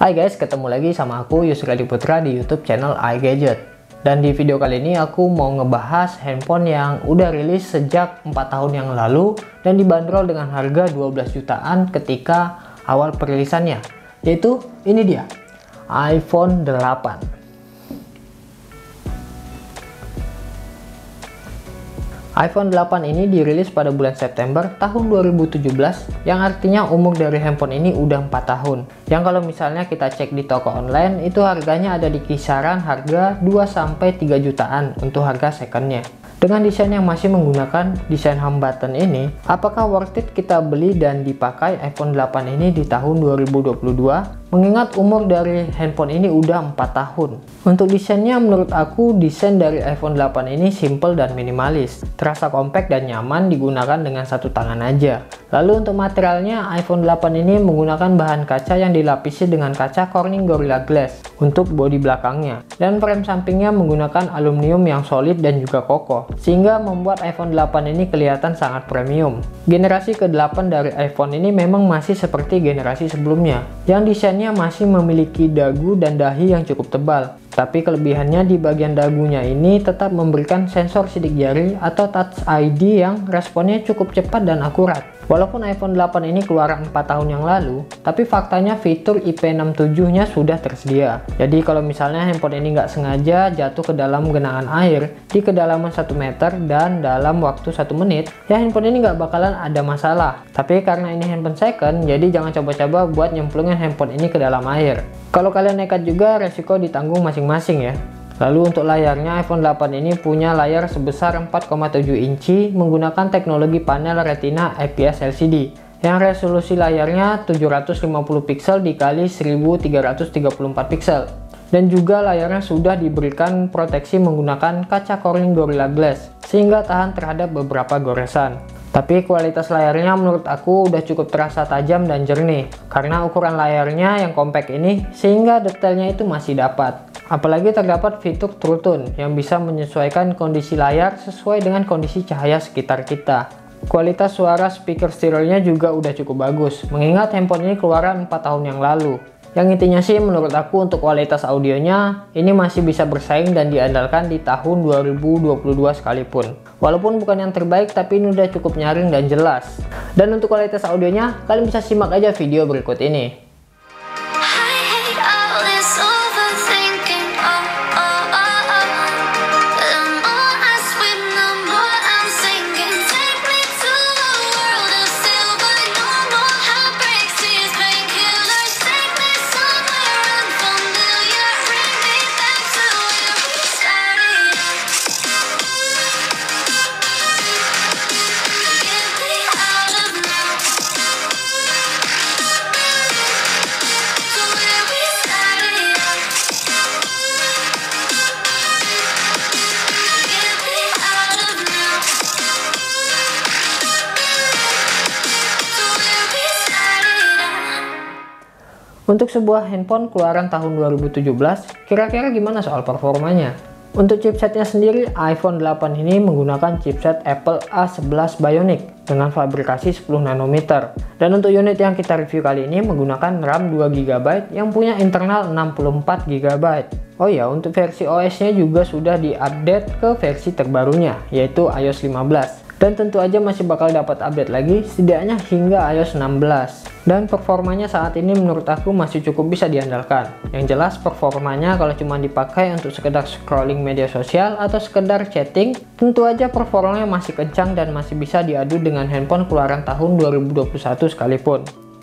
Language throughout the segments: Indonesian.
Hai guys, ketemu lagi sama aku Yusri Adi Putra di YouTube channel iGadget. Dan di video kali ini aku mau ngebahas handphone yang udah rilis sejak 4 tahun yang lalu dan dibanderol dengan harga 12 jutaan ketika awal perilisannya. Yaitu ini dia, iPhone 8. iPhone 8 ini dirilis pada bulan September tahun 2017, yang artinya umur dari handphone ini udah 4 tahun. Yang kalau misalnya kita cek di toko online, itu harganya ada di kisaran harga 2-3 jutaan untuk harga secondnya. Dengan desain yang masih menggunakan desain home button ini, apakah worth it kita beli dan dipakai iPhone 8 ini di tahun 2022? Mengingat umur dari handphone ini udah 4 tahun. Untuk desainnya menurut aku desain dari iPhone 8 ini simple dan minimalis. Terasa compact dan nyaman digunakan dengan satu tangan aja. Lalu untuk materialnya, iPhone 8 ini menggunakan bahan kaca yang dilapisi dengan kaca Corning Gorilla Glass untuk bodi belakangnya. Dan frame sampingnya menggunakan aluminium yang solid dan juga kokoh, sehingga membuat iPhone 8 ini kelihatan sangat premium. Generasi ke-8 dari iPhone ini memang masih seperti generasi sebelumnya, yang desainnya masih memiliki dagu dan dahi yang cukup tebal. Tapi kelebihannya di bagian dagunya ini tetap memberikan sensor sidik jari atau Touch ID yang responnya cukup cepat dan akurat. Walaupun iPhone 8 ini keluaran 4 tahun yang lalu, tapi faktanya fitur IP67-nya sudah tersedia. Jadi kalau misalnya handphone ini nggak sengaja jatuh ke dalam genangan air di kedalaman 1 meter dan dalam waktu 1 menit, ya handphone ini nggak bakalan ada masalah. Tapi karena ini handphone second, jadi jangan coba-coba buat nyemplungin handphone ini ke dalam air. Kalau kalian nekat juga, resiko ditanggung masing-masing ya. Lalu untuk layarnya, iPhone 8 ini punya layar sebesar 4,7 inci menggunakan teknologi panel Retina IPS LCD yang resolusi layarnya 750 pixel dikali 1334 pixel. Dan juga layarnya sudah diberikan proteksi menggunakan kaca Corning Gorilla Glass sehingga tahan terhadap beberapa goresan. Tapi kualitas layarnya menurut aku udah cukup terasa tajam dan jernih karena ukuran layarnya yang compact ini, sehingga detailnya itu masih dapat. Apalagi terdapat fitur True Tone yang bisa menyesuaikan kondisi layar sesuai dengan kondisi cahaya sekitar kita. Kualitas suara speaker stereonya juga udah cukup bagus, mengingat handphone ini keluaran 4 tahun yang lalu. Yang intinya sih menurut aku untuk kualitas audionya ini masih bisa bersaing dan diandalkan di tahun 2022 sekalipun. Walaupun bukan yang terbaik, tapi ini udah cukup nyaring dan jelas. Dan untuk kualitas audionya, kalian bisa simak aja video berikut ini. Untuk sebuah handphone keluaran tahun 2017, kira-kira gimana soal performanya? Untuk chipsetnya sendiri, iPhone 8 ini menggunakan chipset Apple A11 Bionic dengan fabrikasi 10 nanometer. Dan untuk unit yang kita review kali ini menggunakan RAM 2GB yang punya internal 64GB. Oh ya, untuk versi OS-nya juga sudah diupdate ke versi terbarunya, yaitu iOS 15. Dan tentu aja masih bakal dapat update lagi setidaknya hingga iOS 16. Dan performanya saat ini menurut aku masih cukup bisa diandalkan. Yang jelas performanya kalau cuma dipakai untuk sekedar scrolling media sosial atau sekedar chatting, tentu aja performanya masih kencang dan masih bisa diadu dengan handphone keluaran tahun 2021 sekalipun.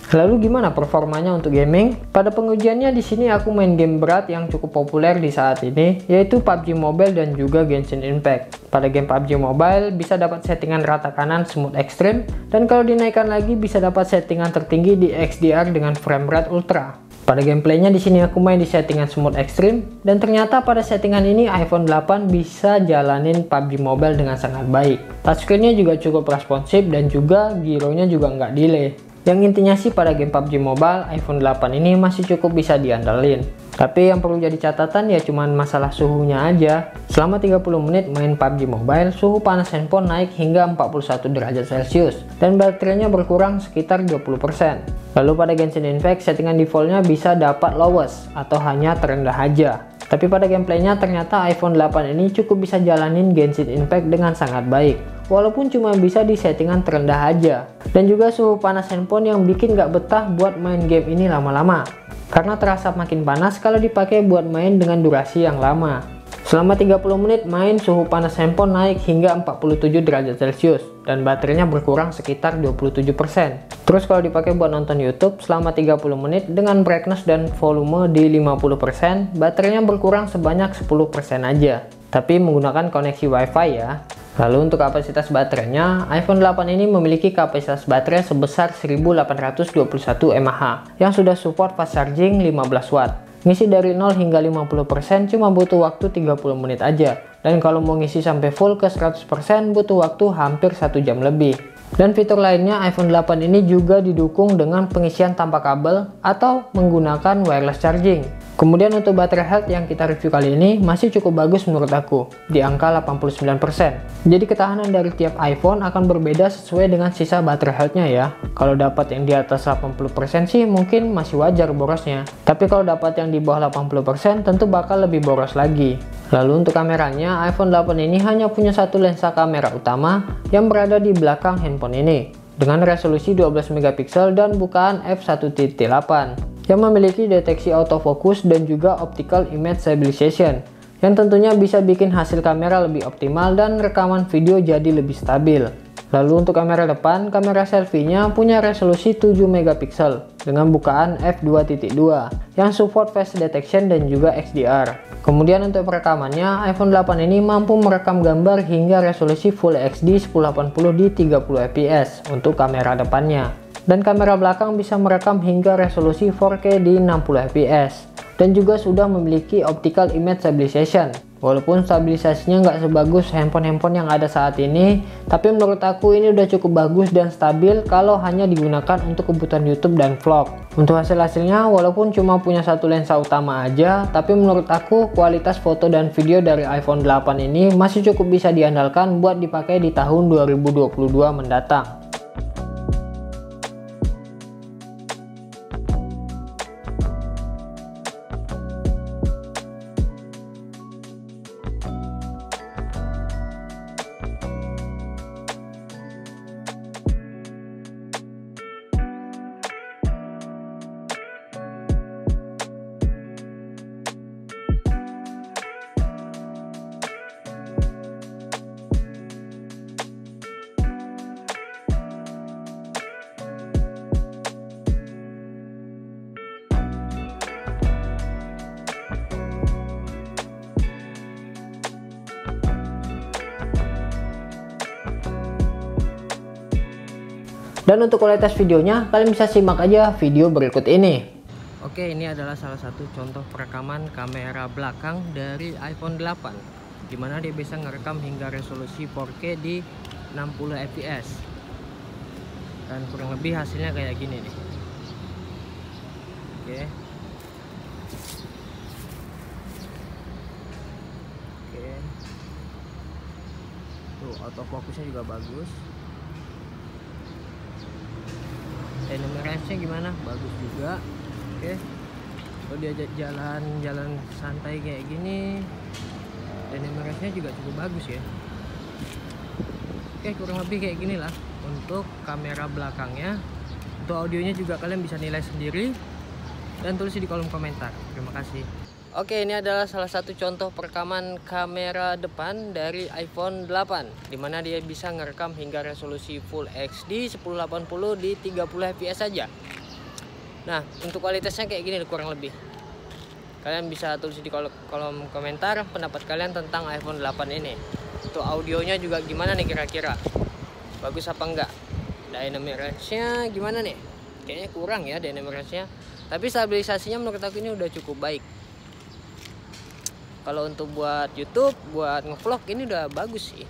Lalu gimana performanya untuk gaming? Pada pengujiannya di sini aku main game berat yang cukup populer di saat ini, yaitu PUBG Mobile dan juga Genshin Impact. Pada game PUBG Mobile bisa dapat settingan rata kanan smooth extreme, dan kalau dinaikkan lagi bisa dapat settingan tertinggi di XDR dengan frame rate ultra. Pada gameplaynya di sini aku main di settingan smooth extreme, dan ternyata pada settingan ini iPhone 8 bisa jalanin PUBG Mobile dengan sangat baik. Touchscreen-nya juga cukup responsif dan juga gyro-nya juga nggak delay. Yang intinya sih pada game PUBG Mobile, iPhone 8 ini masih cukup bisa diandalin. Tapi yang perlu jadi catatan ya cuman masalah suhunya aja. Selama 30 menit main PUBG Mobile, suhu panas handphone naik hingga 41 derajat Celcius dan baterainya berkurang sekitar 20%. Lalu pada Genshin Impact settingan defaultnya bisa dapat lowest atau hanya terendah aja. Tapi pada gameplaynya ternyata iPhone 8 ini cukup bisa jalanin Genshin Impact dengan sangat baik, walaupun cuma bisa di settingan terendah aja. Dan juga suhu panas handphone yang bikin gak betah buat main game ini lama-lama, karena terasa makin panas kalau dipakai buat main dengan durasi yang lama. Selama 30 menit main, suhu panas handphone naik hingga 47 derajat Celcius dan baterainya berkurang sekitar 27%. Terus kalau dipakai buat nonton YouTube selama 30 menit dengan brightness dan volume di 50%, baterainya berkurang sebanyak 10% aja. Tapi menggunakan koneksi WiFi ya. Lalu untuk kapasitas baterainya, iPhone 8 ini memiliki kapasitas baterai sebesar 1821 mAh yang sudah support fast charging 15 watt. Ngisi dari 0 hingga 50% cuma butuh waktu 30 menit aja. Dan kalau mau ngisi sampai full ke 100% butuh waktu hampir 1 jam lebih. Dan fitur lainnya iPhone 8 ini juga didukung dengan pengisian tanpa kabel atau menggunakan wireless charging. Kemudian untuk baterai health yang kita review kali ini masih cukup bagus menurut aku, di angka 89%. Jadi ketahanan dari tiap iPhone akan berbeda sesuai dengan sisa baterai health-nya ya. Kalau dapat yang di atas 80% sih mungkin masih wajar borosnya. Tapi kalau dapat yang di bawah 80% tentu bakal lebih boros lagi. Lalu untuk kameranya, iPhone 8 ini hanya punya satu lensa kamera utama yang berada di belakang handphone ini, dengan resolusi 12 megapiksel dan bukaan f1.8 yang memiliki deteksi autofocus dan juga optical image stabilization yang tentunya bisa bikin hasil kamera lebih optimal dan rekaman video jadi lebih stabil. Lalu untuk kamera depan, kamera selfie-nya punya resolusi 7 megapiksel dengan bukaan f2.2 yang support face detection dan juga XDR. Kemudian untuk perekamannya, iPhone 8 ini mampu merekam gambar hingga resolusi Full HD 1080 di 30 fps untuk kamera depannya. Dan kamera belakang bisa merekam hingga resolusi 4K di 60 fps. Dan juga sudah memiliki optical image stabilization. Walaupun stabilisasinya nggak sebagus handphone-handphone yang ada saat ini, tapi menurut aku ini udah cukup bagus dan stabil kalau hanya digunakan untuk kebutuhan YouTube dan vlog. Untuk hasil-hasilnya, walaupun cuma punya satu lensa utama aja, tapi menurut aku kualitas foto dan video dari iPhone 8 ini masih cukup bisa diandalkan buat dipakai di tahun 2022 mendatang. Dan untuk kualitas videonya, kalian bisa simak aja video berikut ini. Oke, ini adalah salah satu contoh perekaman kamera belakang dari iPhone 8, dimana dia bisa ngerekam hingga resolusi 4K di 60 fps. Dan kurang lebih hasilnya kayak gini nih. Oke. Oke. Tuh, autofocusnya juga bagus. Dynamic range-nya gimana? Bagus juga. Oke. Kalau diajak jalan santai kayak gini, dynamic range-nya juga cukup bagus ya. Oke, kurang lebih kayak gini lah untuk kamera belakangnya. Untuk audionya juga kalian bisa nilai sendiri dan tulis di kolom komentar. Terima kasih. Oke, ini adalah salah satu contoh perekaman kamera depan dari iPhone 8, dimana dia bisa ngerekam hingga resolusi Full HD 1080 di 30 fps saja. Nah, untuk kualitasnya kayak gini kurang lebih. Kalian bisa tulis di kolom komentar pendapat kalian tentang iPhone 8 ini. Untuk audionya juga gimana nih kira-kira? Bagus apa enggak? Dynamic range-nya gimana nih? Kayaknya kurang ya dynamic range-nya. Tapi stabilisasinya menurut aku ini udah cukup baik. Kalau untuk buat YouTube, buat ngevlog ini udah bagus sih.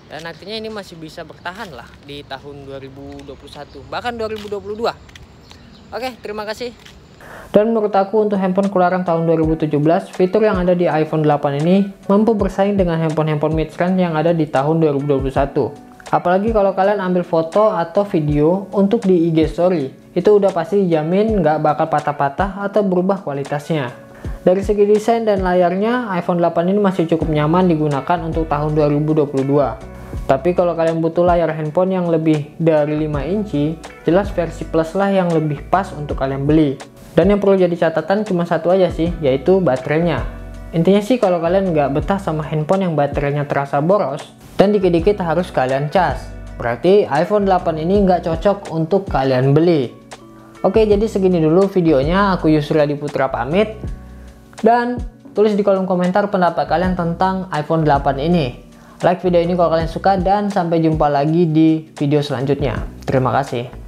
Dan akhirnya ini masih bisa bertahan lah di tahun 2021, bahkan 2022. Oke, terima kasih. Dan menurut aku untuk handphone keluaran tahun 2017, fitur yang ada di iPhone 8 ini mampu bersaing dengan handphone-handphone mid-range yang ada di tahun 2021. Apalagi kalau kalian ambil foto atau video untuk di IG story. itu udah pasti dijamin nggak bakal patah-patah atau berubah kualitasnya. Dari segi desain dan layarnya, iPhone 8 ini masih cukup nyaman digunakan untuk tahun 2022. Tapi kalau kalian butuh layar handphone yang lebih dari 5 inci, jelas versi Plus lah yang lebih pas untuk kalian beli. Dan yang perlu jadi catatan cuma satu aja sih, yaitu baterainya. Intinya sih kalau kalian nggak betah sama handphone yang baterainya terasa boros, dan dikit-dikit harus kalian cas, berarti iPhone 8 ini nggak cocok untuk kalian beli. Oke, jadi segini dulu videonya. Aku Yusri Adiputra pamit. Dan tulis di kolom komentar pendapat kalian tentang iPhone 8 ini. Like video ini kalau kalian suka, dan sampai jumpa lagi di video selanjutnya. Terima kasih.